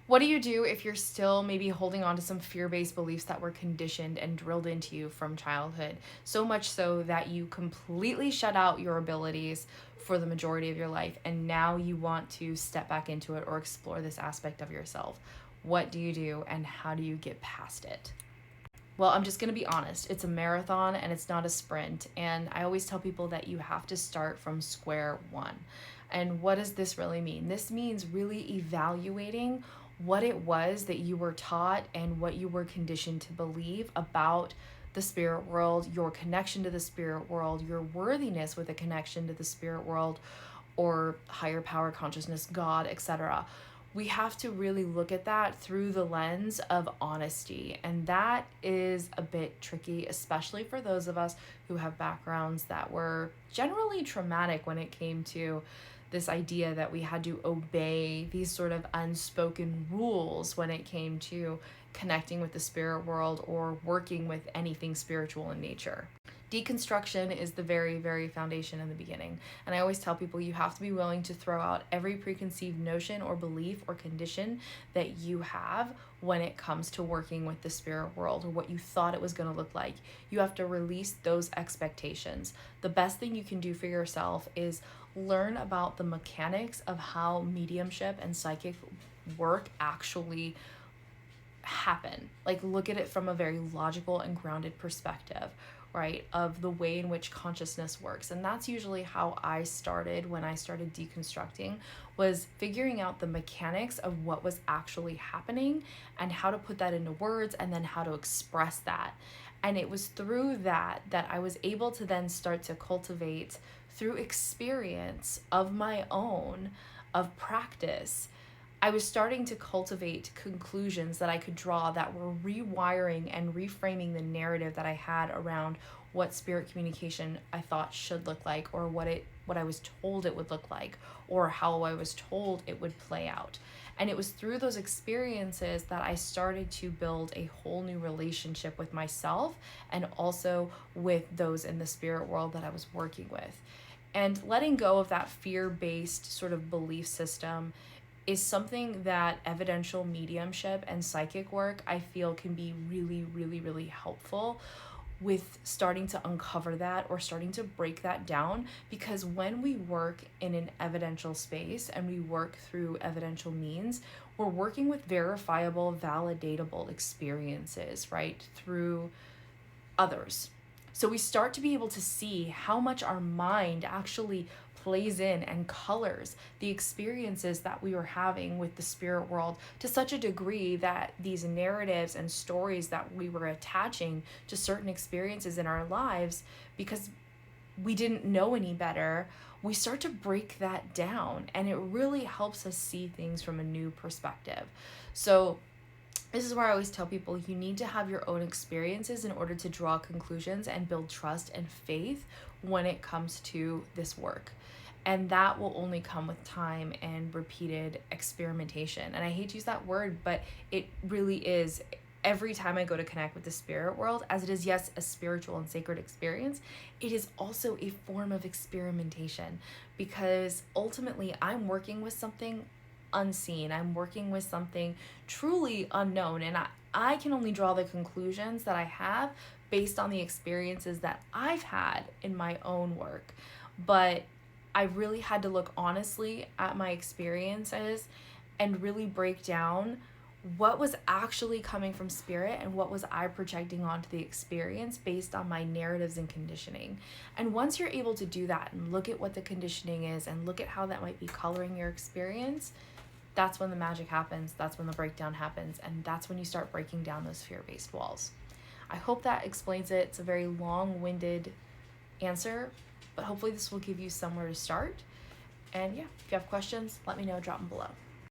What do you do if you're still maybe holding on to some fear-based beliefs that were conditioned and drilled into you from childhood? So much so that you completely shut out your abilities for the majority of your life, and now you want to step back into it or explore this aspect of yourself. What do you do, and how do you get past it? Well, I'm just going to be honest. It's a marathon and it's not a sprint. And I always tell people that you have to start from square one. And what does this really mean? This means really evaluating what it was that you were taught and what you were conditioned to believe about the spirit world, your connection to the spirit world, your worthiness with a connection to the spirit world or higher power consciousness, God, etc. We have to really look at that through the lens of honesty. And that is a bit tricky, especially for those of us who have backgrounds that were generally traumatic when it came to this idea that we had to obey these sort of unspoken rules when it came to connecting with the spirit world or working with anything spiritual in nature. Deconstruction is the very, very foundation in the beginning. And I always tell people you have to be willing to throw out every preconceived notion or belief or condition that you have when it comes to working with the spirit world or what you thought it was going to look like. You have to release those expectations. The best thing you can do for yourself is learn about the mechanics of how mediumship and psychic work actually happen. Like, look at it from a very logical and grounded perspective, right, of the way in which consciousness works. And that's usually how I started when I started deconstructing, was figuring out the mechanics of what was actually happening and how to put that into words and then how to express that. And it was through that I was able to then start to cultivate, through experience of my own, of practice, I was starting to cultivate conclusions that I could draw that were rewiring and reframing the narrative that I had around what spirit communication I thought should look like, or what I was told it would look like, or how I was told it would play out. And it was through those experiences that I started to build a whole new relationship with myself and also with those in the spirit world that I was working with. And letting go of that fear-based sort of belief system is something that evidential mediumship and psychic work, I feel, can be really, really, really helpful with starting to uncover that or starting to break that down. Because when we work in an evidential space and we work through evidential means, we're working with verifiable, validatable experiences, right, through others. So we start to be able to see how much our mind actually plays in and colors the experiences that we were having with the spirit world to such a degree that these narratives and stories that we were attaching to certain experiences in our lives, because we didn't know any better, we start to break that down, and it really helps us see things from a new perspective. So this is where I always tell people you need to have your own experiences in order to draw conclusions and build trust and faith when it comes to this work. And that will only come with time and repeated experimentation. And I hate to use that word, but it really is. Every time I go to connect with the spirit world, as it is, yes, a spiritual and sacred experience, it is also a form of experimentation, because ultimately I'm working with something unseen. I'm working with something truly unknown, and I can only draw the conclusions that I have based on the experiences that I've had in my own work. But I really had to look honestly at my experiences and really break down what was actually coming from spirit and what was I projecting onto the experience based on my narratives and conditioning. And once you're able to do that and look at what the conditioning is and look at how that might be coloring your experience, that's when the magic happens, that's when the breakdown happens, and that's when you start breaking down those fear-based walls. I hope that explains it. It's a very long-winded answer, but hopefully this will give you somewhere to start. And yeah, if you have questions, let me know, drop them below.